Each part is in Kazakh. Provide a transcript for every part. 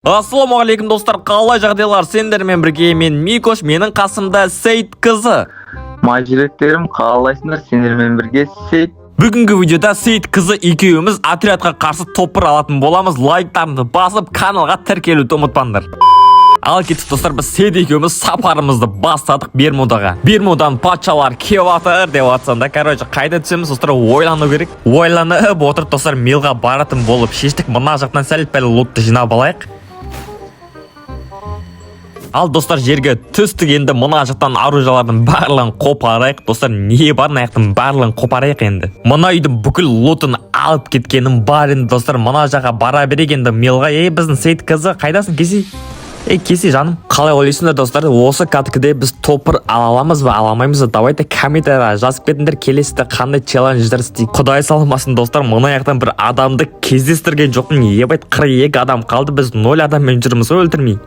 Ассалаумағалейкум достар, қалай жағдайлар? Сендермен бірге мен Микош, менің қасымда Сейт қызы. Majirектерім, қалайсыңдар? Сендермен бірге Сейт. Бүгінгі видеода Сейт қызы екеуміз отрядқа қарсы топыр алатын боламыз. Лайктарыңды басып, каналға тіркелуді ұмытпаңдар. Ал кеттік достар, біз Сейт екеуміз сапарымызды бастадық Бермудаға. Бермудан патшалар кеватыр деп атсанда, короче, қайда түсеміз достар, ойлану керек. Ойланып отырып достар, Милға баратын болып шештік. Мына жақтан сәл-пәл лутты жинап алайық. Ал достар, жерге түстік. Енді мына жақтан оружиялардың барлығын қопарайық. Достар, не бар, аяқтың барлығын қопарайық енді. Мына үйдің бүкіл лутын алып кеткенім бар енді достар. Мына жаққа бара берейік енді Милға. Біздің Сейт қызы, қайдасың, кесе? Кесе жаным, қалай ойлайсыңдар достар? Осы каткіде біз топыр ала аламыз ба, ала алмаймыз ба? Давайте комментарияға жазып кетіңдер, келесіде қандай челлендждер істейік. Құдай салмасын достар, мына жақтан бір адамды кездестірген жоқпын. Ебайт 42 адам қалды, біз 0 адаммен жүрміз ғой, өлтірмей.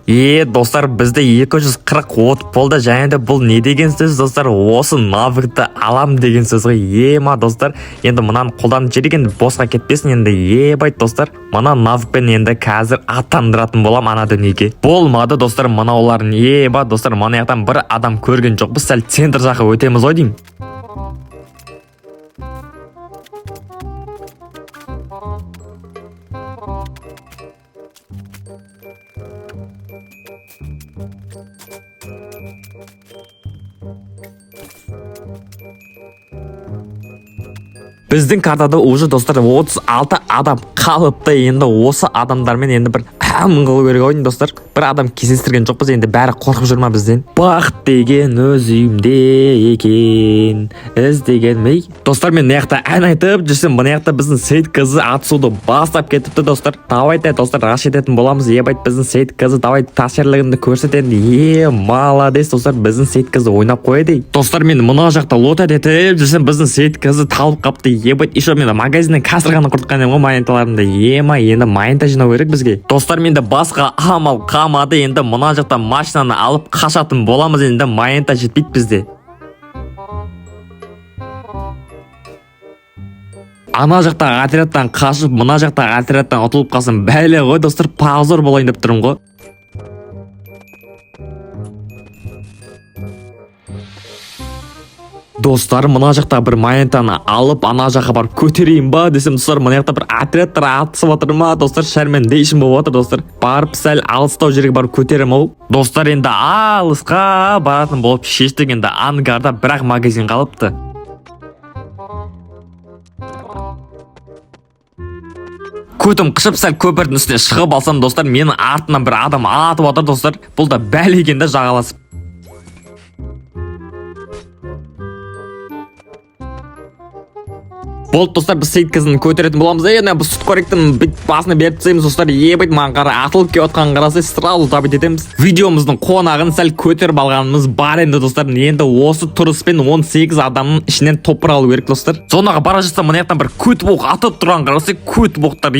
Достар, бізде 240 от болды. Және де бұл не деген сөз достар? Осы навыкты алам деген сөз ғой. Ма достар, енді мынаны қолданып жіберейік, енді босқа кетпесін енді. Ебайт достар, мына навыкпен енді қазір аттандыратын болам ана дүниеге. Болмады достар, мына олардың ба достар, мана жақтан бір адам көрген жоқ. Біз сәл центр жаққа өтеміз ғой деймін. Біздің картада уже достар 36 адам қалыпты. Енді осы адамдармен енді бір қылу керек ойын достар. Бір адам кездестірген жоқпыз, енді бәрі қорқып жүрма бізден. Бақыт деген өз үйімде екен, іздеген мей. Достар, мен мына ән айтып жүрсем, мына біздің Сейт қызы атысуды бастап кетіпті достар. Давайте достар, раш ететін боламыз. Ебайт біздің Сейт қызы, давайте тасерлігінді көрсетеді. Молодец достар, біздің Сейт қызы ойнап қойды. Достар, мен мына жақта лот етіп жүрсем, біздің Сейт қызы талып қапты. Ебайт, еще мен магазиннен қазір ғана құртқан едім ғой монеталарымды. Енді монета жинау керек бізге. Достар, менде басқа амал қалмады. Енді мына жақтан машинаны алып қашатын боламыз. Енді монета жетпейді бізде. Ана жақта отрядтан қашып, мына жақта отрядтан ұтылып қалсам бәле ғой достар, позор болайын деп тұрмын ғой. Достар, мына жақта бір монетаны алып, ана жаққа барып көтерейін ба десем достар, мына жақта бір отрядтар атысып отыр ма достар, шәрмендейшін болып отыр достар. Барып сәл алыстау жерге барып көтерем ау. Достар, енді алысқа баратын болып шештік. Енді ангарда бірақ магазин қалыпты. Көтім қышып сәл көпірдің үстіне шығып алсам достар, менің артынан бір адам атып отыр достар. Бұл да бәлегенде жағаласып. Болды достар, біз Сейт қызын көтеретін боламыз. Біз сүтқоректің басына беріп тіземіз достар. Ебайт, маған қара атылып кеп отқан қарасы сразу табит етеміз. Видеомыздың қонағын сәл көтеріп алғанымыз бар енді достар. Енді осы тұрыспен 18 адамның ішінен топыр алу керек достар. Сонаға бара жатса, мына жақтан бір көтіп оқ атып тұрған қарасы, көтіп оқтар.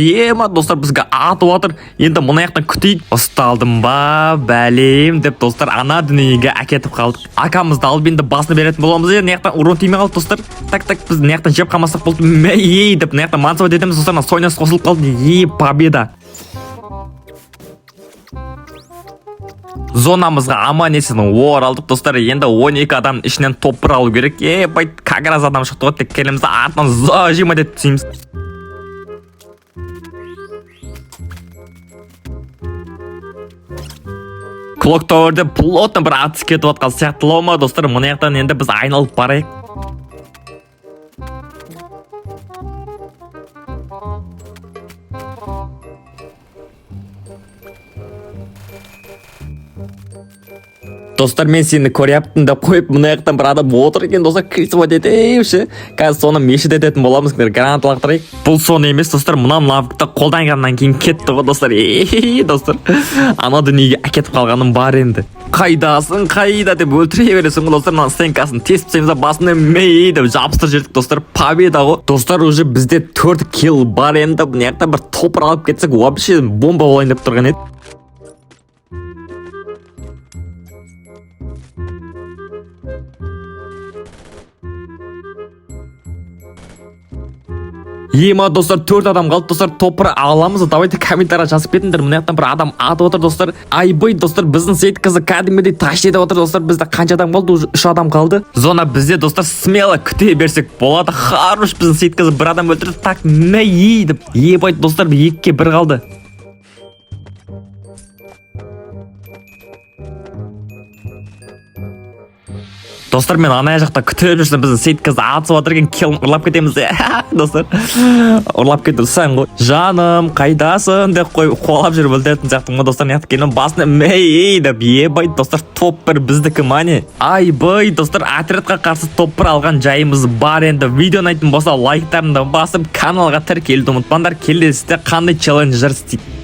Достар, бізге атып отыр. Енді мына жақтан күтейік. Ұсталдым ба, бәлем деп достар, ана дүниеге әкетіп қалдық. Акамызды алып енді басына беретін боламыз. Мына жақтан урон тимей қалды достар. Так, біз мына жақтан жеп қалмасақ болды. Деп мына жақта мансова дедіміз достар, Соняс қосылып қалды. Победа. Зонамызға аман есен оралдық достар. Енді 12 адам ішінен топыр алу керек. Байт, как раз адам шықты ғой, тек келімізді артынан зажима деп түсейміз. Клок Тауэрде плотно бір атыс кетіп отқан сияқтылау ма достар. Мына жақтан енді біз айналып барайық. Достар, мен сені көряптым деп қойып, мына жақтан бір адам отыр екен достар, крисова дедейші. Қазір соны мешіт ететін боламыз, гранат лақтырайық. Бұл соны емес достар, мына навыкты қолданғаннан кейін кетті ғой достар. Достар, ана дүниеге әкетіп қалғаным бар енді. Қайдасың, қайда деп өлтіре бересің ғой достар. Мына стенкасын тесіп тастаймыз, басына мей деп жабыстыр жердік достар. Победа ғой. Достар, уже бізде 4 килл бар енді. Мына жақтан бір топыр алып кетсек, вообще бомба болайын деп тұрған еді. ема достар 4 адам қалды достар, топыр аламыз. Давайте комментария жазып кетіңдер. Мына жақтан бір адам атып отыр достар. Айбай достар, біздің Сейіткізі кәдімгідей таш етіп отыр достар. Бізде қанша адам қалды? Уже 3 адам қалды. Зона бізде достар, смело күте берсек болады. Хорош, біздің Сейіткізі бір адам өлтірді. Так, мей деп. Ебай достар, 2-ке 1 қалды. Достар, мен ана жақта күтіп жүрсем, біздің Сейіткізі атысып отыр екен, келін ұрлап кетеміз. Достар, ұрлап кетті сән ғой. Жаным, қайдасың деп қуалап жүріп өлтіретін сияқты ма достар. Неғып келін басына мей деп. Ебай достар, топ 1 біздікі мане. Айбай достар, отрядқа қарсы топ 1 алған жайымыз бар енді. Видеоны айтын болса лайктарыңды басып, каналға тіркелуді ұмытпаңдар. Келесіде қандай челленджер істейді.